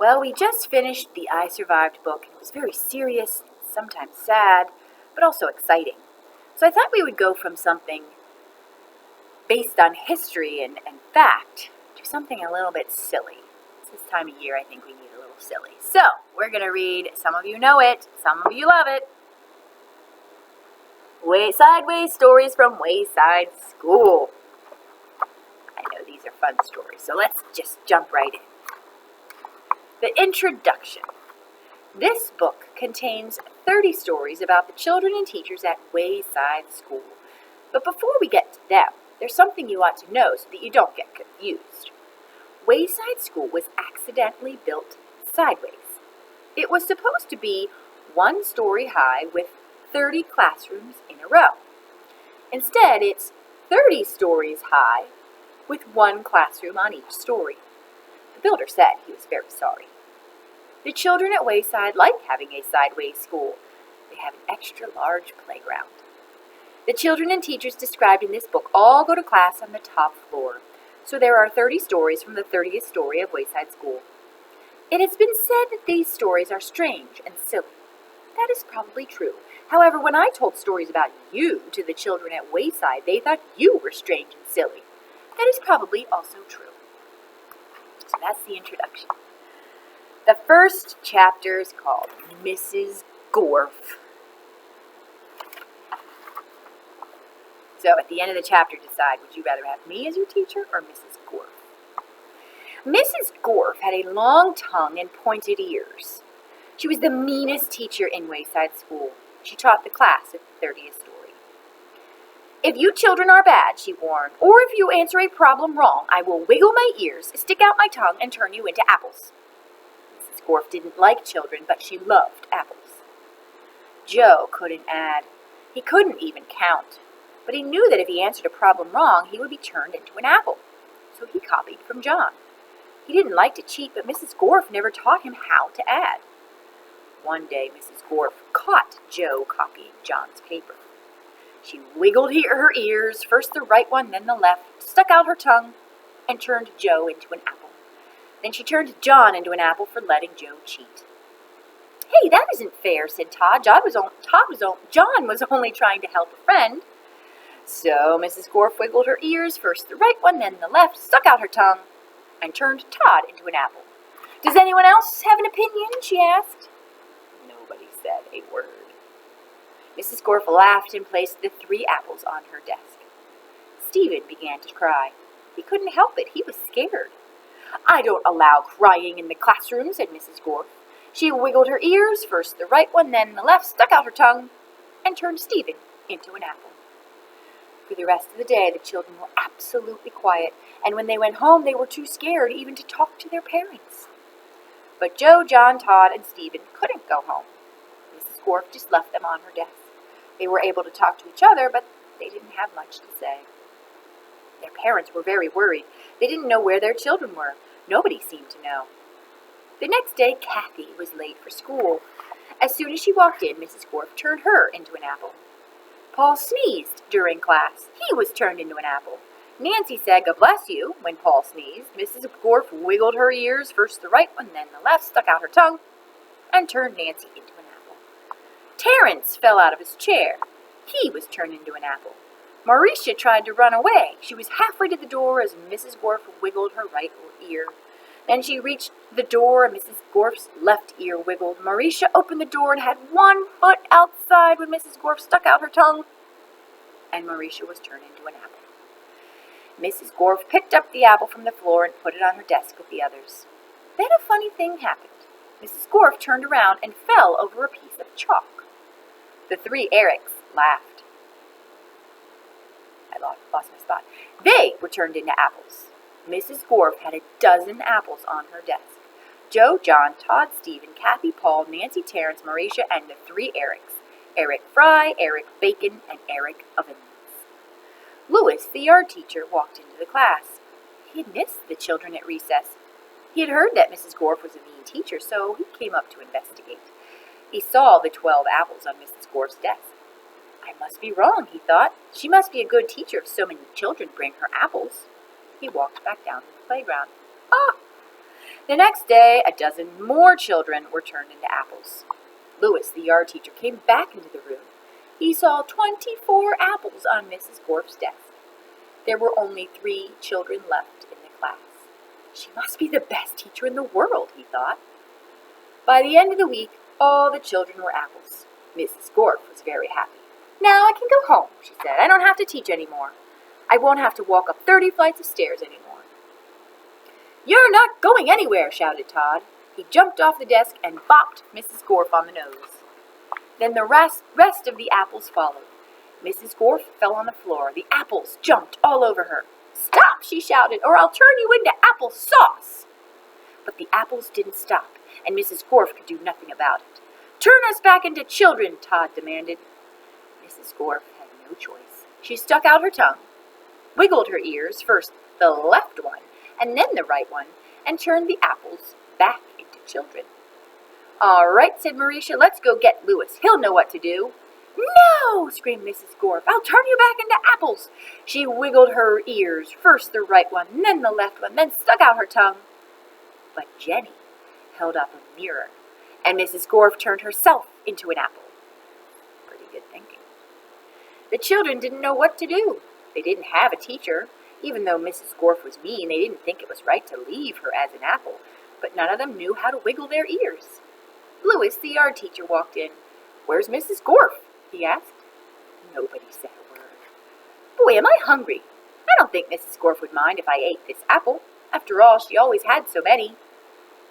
Well, we just finished the I Survived book. It was very serious, sometimes sad, but also exciting. So I thought we would go from something based on history and fact to something a little bit silly. It's this time of year I think we need a little silly. So we're going to read, some of you know it, some of you love it, Sideways Stories from Wayside School. I know these are fun stories, so let's just jump right in. The introduction. This book contains 30 stories about the children and teachers at Wayside School. But before we get to them, there's something you ought to know so that you don't get confused. Wayside School was accidentally built sideways. It was supposed to be 1 story high with 30 classrooms in a row. Instead, it's 30 stories high with 1 classroom on each story. The builder said he was very sorry. The children at Wayside like having a sideways school. They have an extra large playground. The children and teachers described in this book all go to class on the top floor. So there are 30 stories from the 30th story of Wayside School. It has been said that these stories are strange and silly. That is probably true. However, when I told stories about you to the children at Wayside, they thought you were strange and silly. That is probably also true. So that's the introduction. The first chapter is called Mrs. Gorf. So at the end of the chapter, decide, would you rather have me as your teacher or Mrs. Gorf? Mrs. Gorf had a long tongue and pointed ears. She was the meanest teacher in Wayside School. She taught the class at the 30th story. If you children are bad, she warned, or if you answer a problem wrong, I will wiggle my ears, stick out my tongue, and turn you into apples. Mrs. Gorf didn't like children, but she loved apples. Joe couldn't add. He couldn't even count. But he knew that if he answered a problem wrong, he would be turned into an apple. So he copied from John. He didn't like to cheat, but Mrs. Gorf never taught him how to add. One day, Mrs. Gorf caught Joe copying John's paper. She wiggled her ears, first the right one, then the left, stuck out her tongue, and turned Joe into an apple. Then she turned John into an apple for letting Joe cheat. Hey, that isn't fair, said Todd. John was only trying to help a friend. So Mrs. Gorf wiggled her ears, first the right one, then the left, stuck out her tongue, and turned Todd into an apple. Does anyone else have an opinion? She asked. Nobody said a word. Mrs. Gorf laughed and placed the 3 apples on her desk. Stephen began to cry. He couldn't help it. He was scared. I don't allow crying in the classroom, said Mrs. Gorf. She wiggled her ears, first the right one, then the left, stuck out her tongue, and turned Stephen into an apple. For the rest of the day, the children were absolutely quiet, and when they went home, they were too scared even to talk to their parents. But Joe, John, Todd, and Stephen couldn't go home. Mrs. Gorf just left them on her desk. They were able to talk to each other, but they didn't have much to say. Their parents were very worried. They didn't know where their children were. Nobody seemed to know. The next day, Kathy was late for school. As soon as she walked in, Mrs. Gorf turned her into an apple. Paul sneezed during class. He was turned into an apple. Nancy said, God bless you, when Paul sneezed. Mrs. Gorf wiggled her ears, first the right one, then the left, stuck out her tongue, and turned Nancy into an apple. Terrence fell out of his chair. He was turned into an apple. Mauricia tried to run away. She was halfway to the door as Mrs. Gorf wiggled her right ear. Then she reached the door and Mrs. Gorf's left ear wiggled. Mauricia opened the door and had 1 foot outside when Mrs. Gorf stuck out her tongue, and Mauricia was turned into an apple. Mrs. Gorf picked up the apple from the floor and put it on her desk with the others. Then a funny thing happened. Mrs. Gorf turned around and fell over a piece of chalk. The 3 Erics laughed. I lost my spot. They were turned into apples. Mrs. Gorf had a dozen apples on her desk. Joe, John, Todd, Stephen, Kathy, Paul, Nancy, Terrence, Mauricia, and the 3 Erics. Eric Fry, Eric Bacon, and Eric Ovens. Louis, the art teacher, walked into the class. He had missed the children at recess. He had heard that Mrs. Gorf was a mean teacher, so he came up to investigate. He saw the 12 apples on Mrs. Gorf's desk. I must be wrong, he thought. She must be a good teacher if so many children bring her apples. He walked back down to the playground. Ah! The next day, a dozen more children were turned into apples. Louis, the yard teacher, came back into the room. He saw 24 apples on Mrs. Gorf's desk. There were only 3 children left in the class. She must be the best teacher in the world, he thought. By the end of the week, all the children were apples. Mrs. Gorf was very happy. Now I can go home, she said. I don't have to teach anymore. I won't have to walk up 30 flights of stairs anymore. You're not going anywhere, shouted Todd. He jumped off the desk and bopped Mrs. Gorf on the nose. Then the rest of the apples followed. Mrs. Gorf fell on the floor. The apples jumped all over her. Stop, she shouted, or I'll turn you into apple sauce. But the apples didn't stop, and Mrs. Gorf could do nothing about it. Turn us back into children, Todd demanded. Mrs. Gorf had no choice. She stuck out her tongue, wiggled her ears, first the left one and then the right one, and turned the apples back into children. All right, said Marisha, let's go get Louis. He'll know what to do. No, screamed Mrs. Gorf. I'll turn you back into apples. She wiggled her ears, first the right one, then the left one, then stuck out her tongue. But Jenny held up a mirror, and Mrs. Gorf turned herself into an apple. Pretty good thinking. The children didn't know what to do. They didn't have a teacher. Even though Mrs. Gorf was mean, they didn't think it was right to leave her as an apple, but none of them knew how to wiggle their ears. Louis, the yard teacher, walked in. Where's Mrs. Gorf? He asked. Nobody said a word. Boy, am I hungry. I don't think Mrs. Gorf would mind if I ate this apple. After all, she always had so many.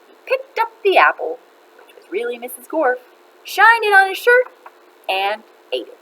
He picked up the apple, which was really Mrs. Gorf, shined it on his shirt, and ate it.